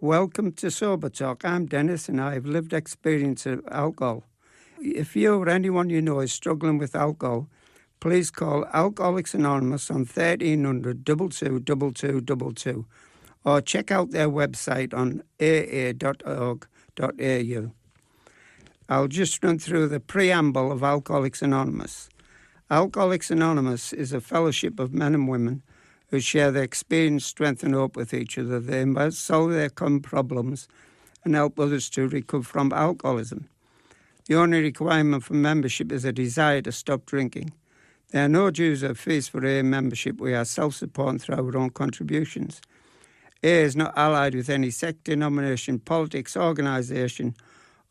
Welcome to Sober Talk. I'm Dennis and I have lived experience of alcohol. If you or anyone you know is struggling with alcohol, please call Alcoholics Anonymous on 1300 222222 or check out their website on aa.org.au. I'll just run through the preamble of Alcoholics Anonymous. Alcoholics Anonymous is a fellowship of men and women who share their experience, strength and hope with each other. They must solve their common problems and help others to recover from alcoholism. The only requirement for membership is a desire to stop drinking. There are no dues or fees for AA membership. We are self-supporting through our own contributions. AA is not allied with any sect, denomination, politics, organisation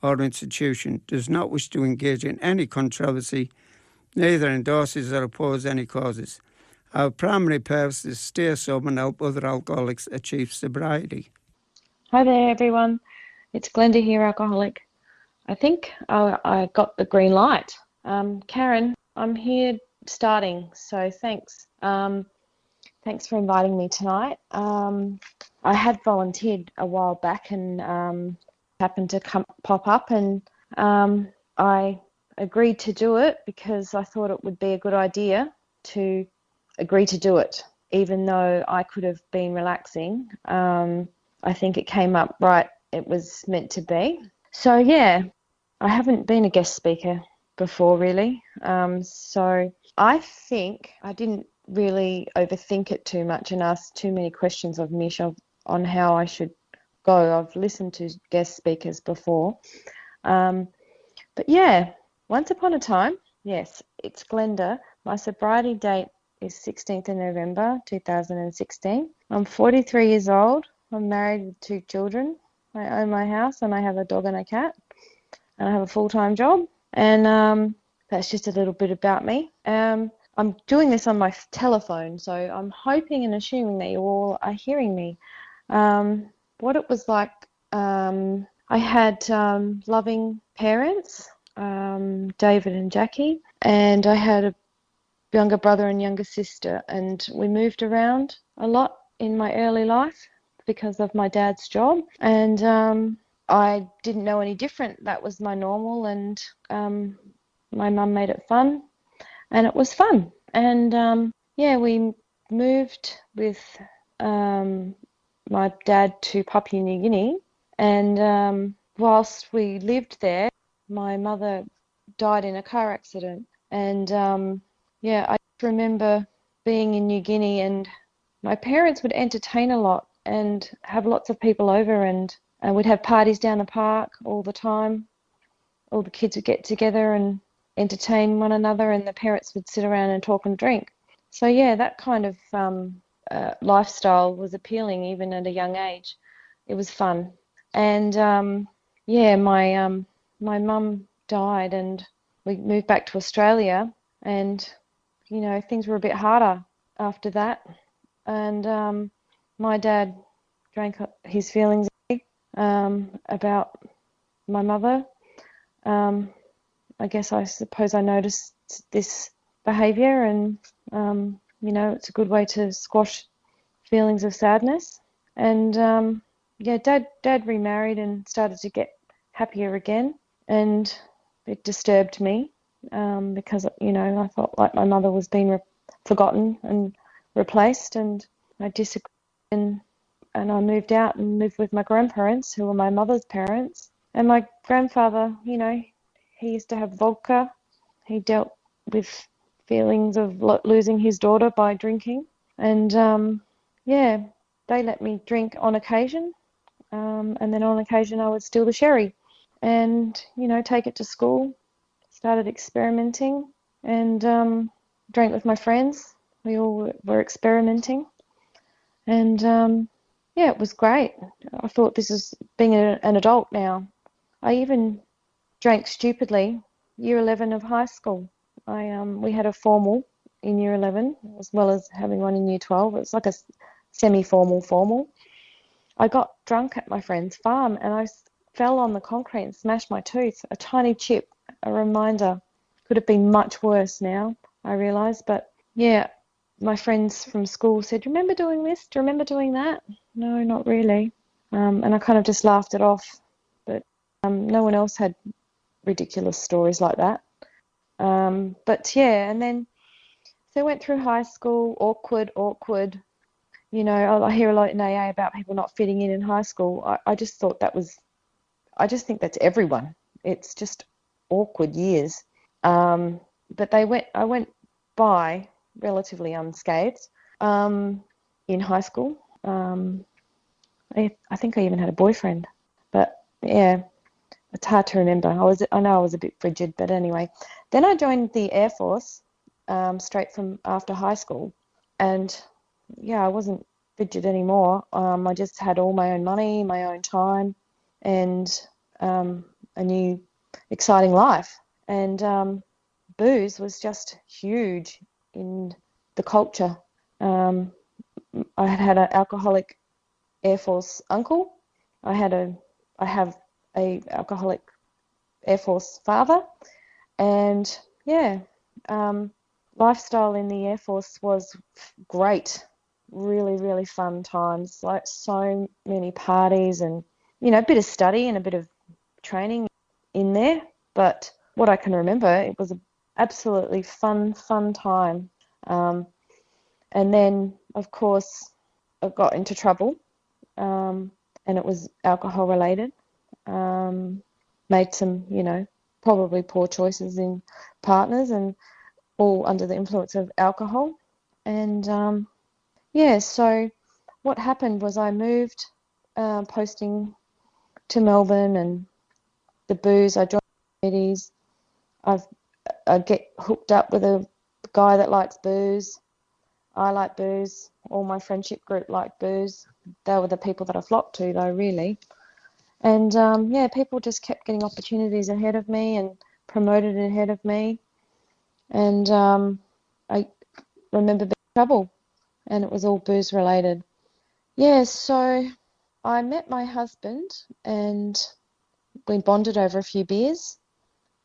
or institution, does not wish to engage in any controversy, neither endorses or opposes any causes. Our primary purpose is to stay sober and help other alcoholics achieve sobriety. Hi there, everyone. It's Glenda here, alcoholic. I think I got the green light. Karen, I'm here starting, so thanks. Thanks for inviting me tonight. I had volunteered a while back and happened to pop up, and I agreed to do it because I thought it would be a good idea to agree to do it, even though I could have been relaxing. I think it came up right. It was meant to be. So yeah, I haven't been a guest speaker before really. So I think I didn't really overthink it too much and ask too many questions of Mish on how I should go. I've listened to guest speakers before. But yeah, once upon a time, yes, it's Glenda. My sobriety date is 16th of November 2016. I'm 43 years old. I'm married with 2 children. I own my house and I have a dog and a cat. And I have a full-time job. And that's just a little bit about me. I'm doing this on my telephone, so I'm hoping and assuming that you all are hearing me. What it was like, I had loving parents, David and Jackie, and I had a younger brother and younger sister, and we moved around a lot in my early life because of my dad's job, and I didn't know any different. That was my normal, and my mum made it fun, and it was fun. And yeah, we moved with my dad to Papua New Guinea, and whilst we lived there, my mother died in a car accident. And yeah, I remember being in New Guinea, and my parents would entertain a lot and have lots of people over, and we'd have parties down the park all the time. All the kids would get together and entertain one another, and the parents would sit around and talk and drink. So yeah, that kind of lifestyle was appealing even at a young age. It was fun. And yeah, my mum died, and we moved back to Australia, and you know, things were a bit harder after that. And my dad drank his feelings about my mother. I suppose I noticed this behaviour, and you know, it's a good way to squash feelings of sadness. And yeah, Dad remarried and started to get happier again, and it disturbed me because, you know, I felt like my mother was being forgotten and replaced, and I disagreed, and I moved out and lived with my grandparents, who were my mother's parents. And my grandfather, you know, he used to have vodka. He dealt with feelings of losing his daughter by drinking. And yeah, they let me drink on occasion. And then on occasion I would steal the sherry and, you know, take it to school. Started experimenting and drank with my friends. We all were experimenting. And yeah, it was great. I thought, this is being an adult now. I even drank stupidly year 11 of high school. We had a formal in year 11 as well as having one in year 12. It was like a semi-formal. I got drunk at my friend's farm and I fell on the concrete and smashed my tooth. A tiny chip, a reminder. Could have been much worse now, I realised. But yeah, my friends from school said, "Do you remember doing this? Do you remember doing that?" No, not really. and I kind of just laughed it off. But no one else had ridiculous stories like that. But yeah, and then so I went through high school, awkward. You know, I hear a lot in AA about people not fitting in high school. I just thought that was, I just think that's everyone. It's just awkward years. Um, but I went by relatively unscathed in high school. I think I even had a boyfriend, but yeah, it's hard to remember. I know I was a bit frigid, but anyway. Then I joined the Air Force straight from after high school, and yeah, I wasn't frigid anymore. I just had all my own money, my own time, and a new exciting life. And booze was just huge in the culture. Um, I had an alcoholic Air Force uncle. I had a I have a alcoholic Air Force father, and yeah, um, lifestyle in the Air Force was great. Really, really fun times. Like so many parties and a bit of study and a bit of training in there. But what I can remember, it was an absolutely fun time. Um, and then, of course, I got into trouble, um, and it was alcohol related. Um, Made some, probably poor choices in partners and all under the influence of alcohol. And yeah, so what happened was I moved posting to Melbourne and the booze. I joined committees. I get hooked up with a guy that likes booze. I like booze. All my friendship group liked booze. They were the people that I flocked to, though, really. And yeah, people just kept getting opportunities ahead of me and promoted ahead of me. And I remember being in trouble, and it was all booze related. Yeah, so I met my husband and we bonded over a few beers,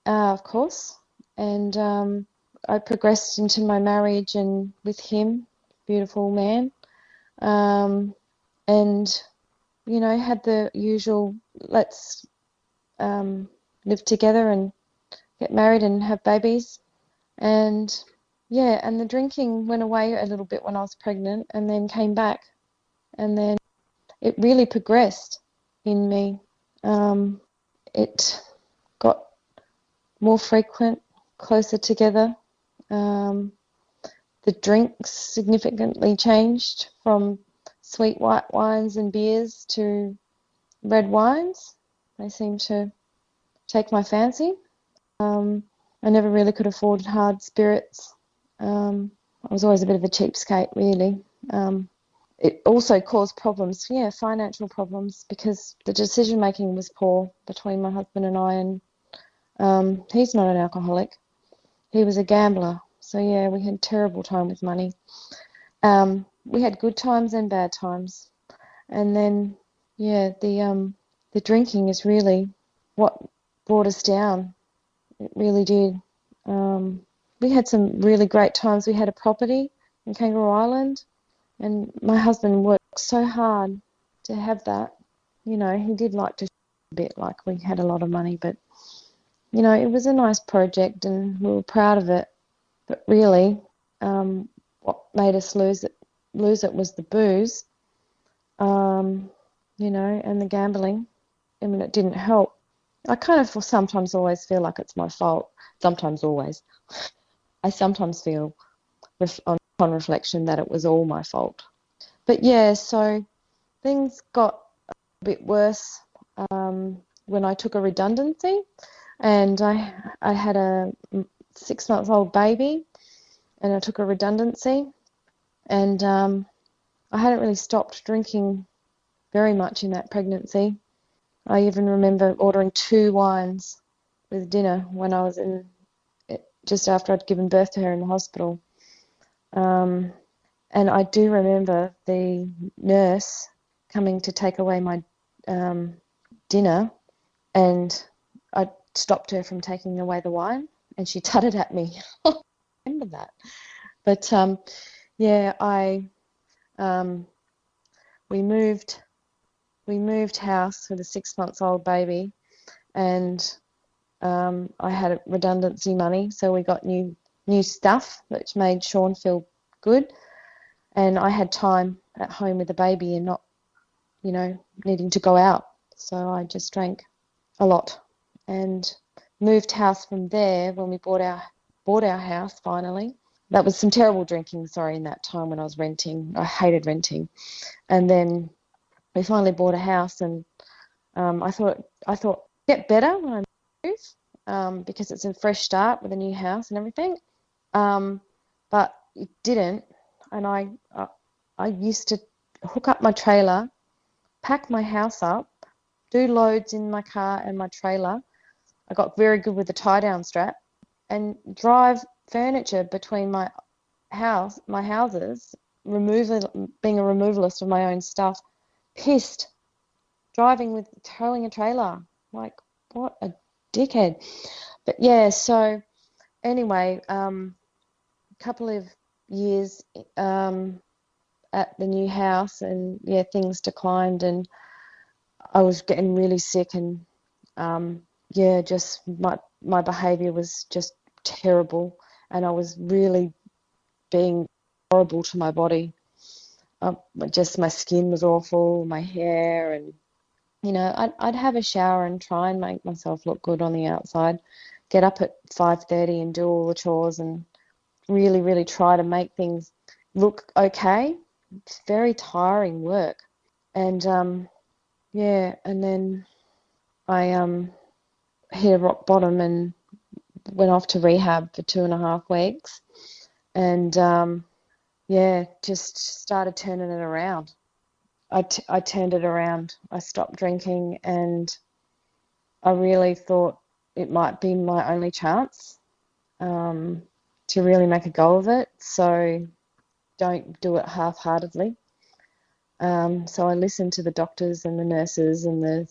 of course. And I progressed into my marriage and with him, beautiful man. Um, and, had the usual let's um, live together and get married and have babies. And yeah, and the drinking went away a little bit when I was pregnant and then came back. And then it really progressed in me. Um, it got more frequent, closer together. Um, the drinks significantly changed from sweet white wines and beers to red wines. They seemed to take my fancy. Um, I never really could afford hard spirits. I was always a bit of a cheapskate, really. It also caused problems, yeah, financial problems, because the decision making was poor between my husband and I. And he's not an alcoholic; he was a gambler. So yeah, we had terrible time with money. We had good times and bad times, and then yeah, the drinking is really what brought us down. It really did. Um, we had some really great times. We had a property in Kangaroo Island, and my husband worked so hard to have that. He did like to a bit, like we had a lot of money, but it was a nice project and we were proud of it. But really, what made us lose it was the booze, um, and the gambling. I mean, it didn't help. I kind of sometimes always feel like it's my fault. Sometimes always. I sometimes feel on reflection that it was all my fault. But yeah, so things got a bit worse when I took a redundancy, and I had a 6-month-old baby, and I took a redundancy, and I hadn't really stopped drinking very much in that pregnancy. I even remember ordering 2 wines with dinner when I was just after I'd given birth to her in the hospital. Um, and I do remember the nurse coming to take away my dinner, and I stopped her from taking away the wine, and she tutted at me. I remember that. But yeah, we moved we moved house with a 6-month-old baby, and I had redundancy money, so we got new stuff, which made Sean feel good. And I had time at home with the baby and not, needing to go out. So I just drank a lot and moved house from there when we bought our house finally. That was some terrible drinking, sorry, in that time when I was renting. I hated renting. And then we finally bought a house, and I thought get better when I move, because it's a fresh start with a new house and everything. But it didn't, and I used to hook up my trailer, pack my house up, do loads in my car and my trailer. I got very good with the tie-down strap, and drive furniture between my houses, being a removalist of my own stuff, pissed, towing a trailer. Like, what a dickhead. But yeah, so anyway, couple of years at the new house, and yeah, things declined, and I was getting really sick, and yeah, just my behaviour was just terrible, and I was really being horrible to my body. Just my skin was awful, my hair, and I'd have a shower and try and make myself look good on the outside, get up at 5:30 and do all the chores and really, really try to make things look okay. It's very tiring work. And yeah, and then I hit a rock bottom and went off to rehab for 2.5 weeks. And yeah, just started turning it around. I turned it around. I stopped drinking, and I really thought it might be my only chance to really make a go of it. So don't do it half-heartedly. So I listened to the doctors and the nurses and the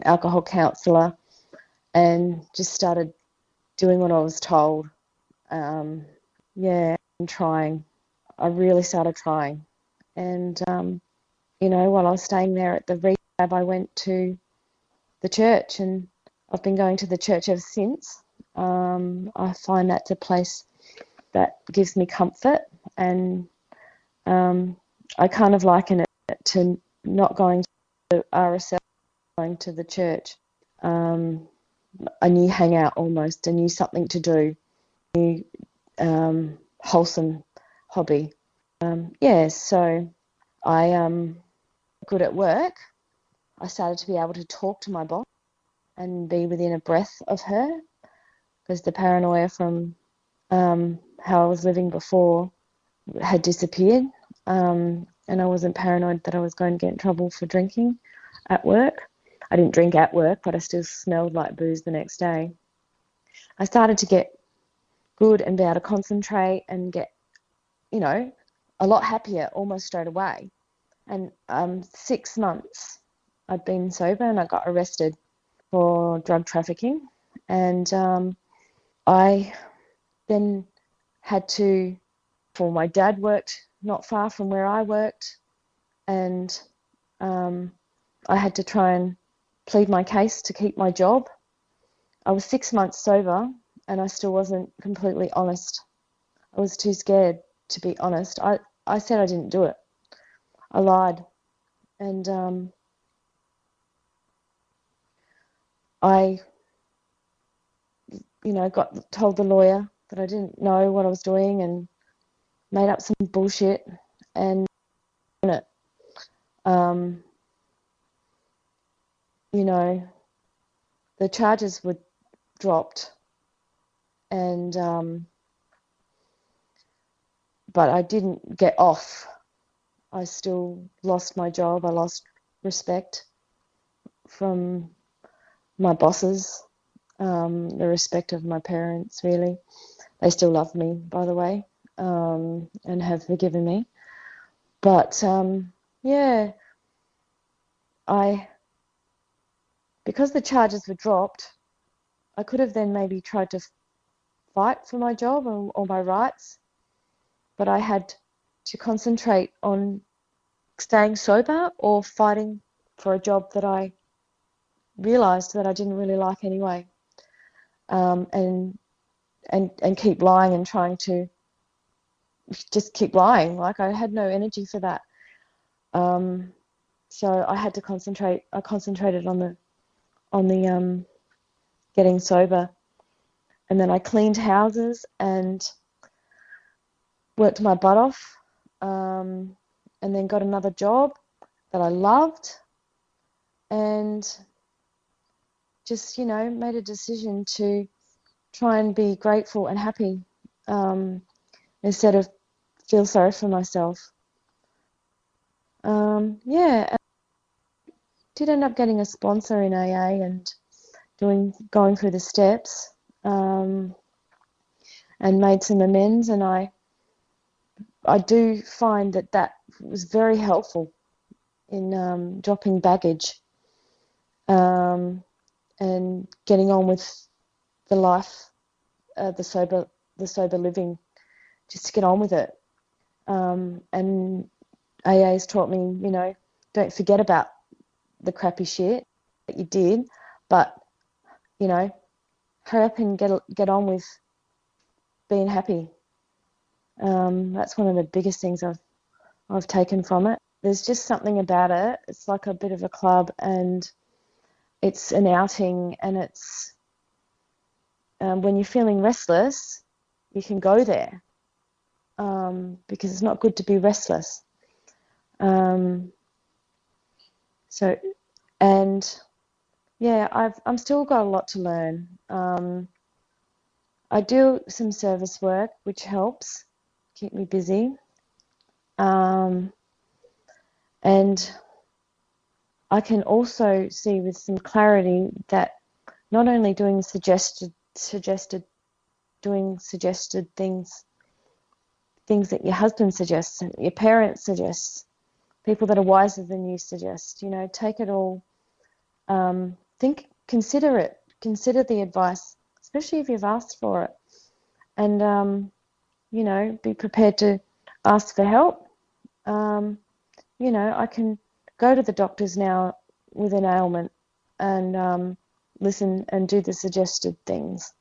alcohol counsellor, and just started doing what I was told. Yeah, and trying. I really started trying. And, while I was staying there at the rehab, I went to the church, and I've been going to the church ever since. I find that's a place that gives me comfort, and I kind of liken it to not going to RSL, going to the church. A new hangout almost, a new something to do, a new wholesome hobby. Yeah, so I good at work. I started to be able to talk to my boss and be within a breath of her, because the paranoia from how I was living before had disappeared, and I wasn't paranoid that I was going to get in trouble for drinking at work. I didn't drink at work, but I still smelled like booze the next day. I started to get good and be able to concentrate and get, a lot happier almost straight away. And 6 months I'd been sober, and I got arrested for drug trafficking. And I then had to, my dad worked not far from where I worked, and I had to try and plead my case to keep my job. I was 6 months sober, and I still wasn't completely honest. I was too scared to be honest. I said I didn't do it. I lied. And I, told the lawyer that I didn't know what I was doing, and made up some bullshit, and it. Um, the charges were dropped, and but I didn't get off. I still lost my job. I lost respect from my bosses, the respect of my parents, really. They still love me, by the way, and have forgiven me. But yeah, because the charges were dropped, I could have then maybe tried to fight for my job or my rights, but I had to concentrate on staying sober or fighting for a job that I realised that I didn't really like anyway, and keep lying and trying to just keep lying. Like, I had no energy for that. So I had to concentrate. I concentrated on the getting sober, and then I cleaned houses and worked my butt off, and then got another job that I loved, and just, made a decision to try and be grateful and happy, instead of feel sorry for myself. Yeah, I did end up getting a sponsor in AA and going through the steps, and made some amends, and I do find that was very helpful in dropping baggage, um, and getting on with the life, the sober living, just to get on with it. And AA's taught me, don't forget about the crappy shit that you did, but, hurry up and get on with being happy. That's one of the biggest things I've taken from it. There's just something about it. It's like a bit of a club, and it's an outing, and it's when you're feeling restless, you can go there, because it's not good to be restless. Um, so, and yeah, I'm still got a lot to learn. I do some service work, which helps keep me busy. And I can also see with some clarity that not only doing suggested things that your husband suggests, your parents suggest, people that are wiser than you suggest, take it all, consider the advice, especially if you've asked for it, and be prepared to ask for help. I can go to the doctors now with an ailment and listen and do the suggested things.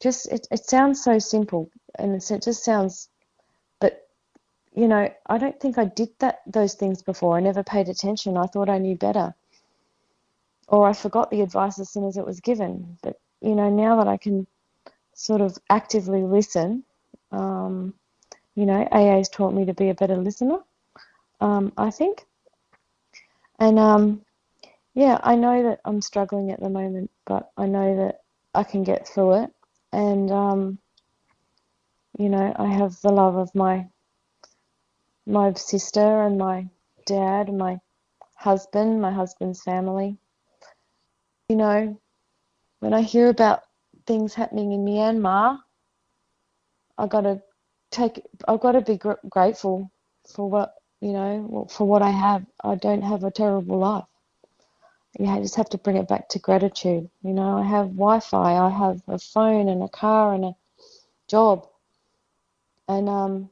Just it sounds so simple, and it just sounds, but I don't think I did those things before. I never paid attention. I thought I knew better, or I forgot the advice as soon as it was given. But now that I can sort of actively listen, AA's taught me to be a better listener, I think. And yeah, I know that I'm struggling at the moment, but I know that I can get through it. And I have the love of my sister and my dad and my husband's family. When I hear about things happening in Myanmar, I gotta I've got to be grateful for what I have. I don't have a terrible life. I just have to bring it back to gratitude. I have Wi-Fi, I have a phone and a car and a job. And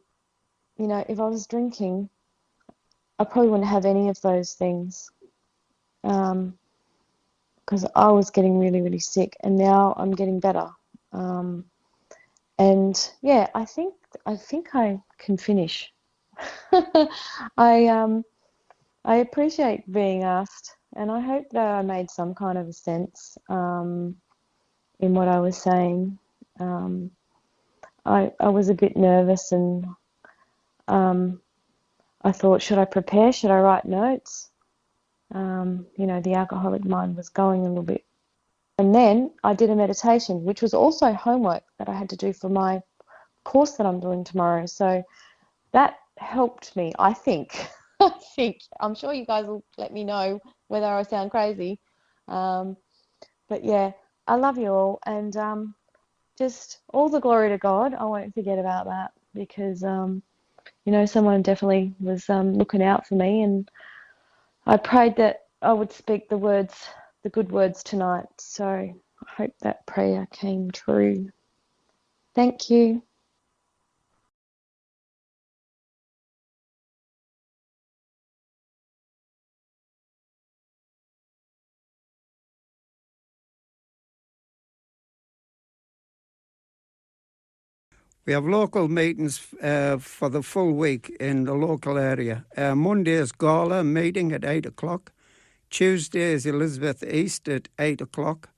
if I was drinking, I probably wouldn't have any of those things. Because I was getting really, really sick, and now I'm getting better. And yeah, I think I can finish. I I appreciate being asked, and I hope that I made some kind of a sense in what I was saying. Um, I was a bit nervous, and I thought, should I prepare? Should I write notes? The alcoholic mind was going a little bit. And then I did a meditation, which was also homework that I had to do for my course that I'm doing tomorrow. So that helped me, I think. I'm sure you guys will let me know whether I sound crazy. But yeah, I love you all, and just all the glory to God. I won't forget about that, because someone definitely was looking out for me, and I prayed that I would speak the good words tonight. So I hope that prayer came true. Thank you. We have local meetings for the full week in the local area. Monday is Gala meeting at 8 o'clock. Tuesday is Elizabeth East at 8 o'clock.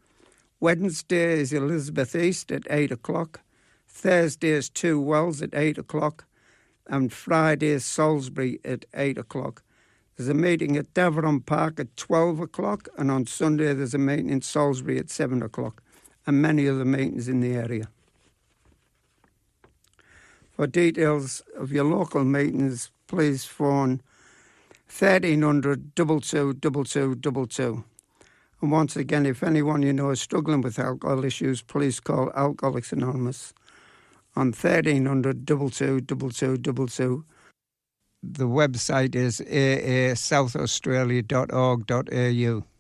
Wednesday is Elizabeth East at 8 o'clock. Thursday is Two Wells at 8 o'clock. And Friday is Salisbury at 8 o'clock. There's a meeting at Deveron Park at 12 o'clock. And on Sunday there's a meeting in Salisbury at 7 o'clock. And many other meetings in the area. For details of your local meetings, please phone 1300 222222. And once again, if anyone you know is struggling with alcohol issues, please call Alcoholics Anonymous on 1300 222222. The website is aaSouthAustralia.org.au.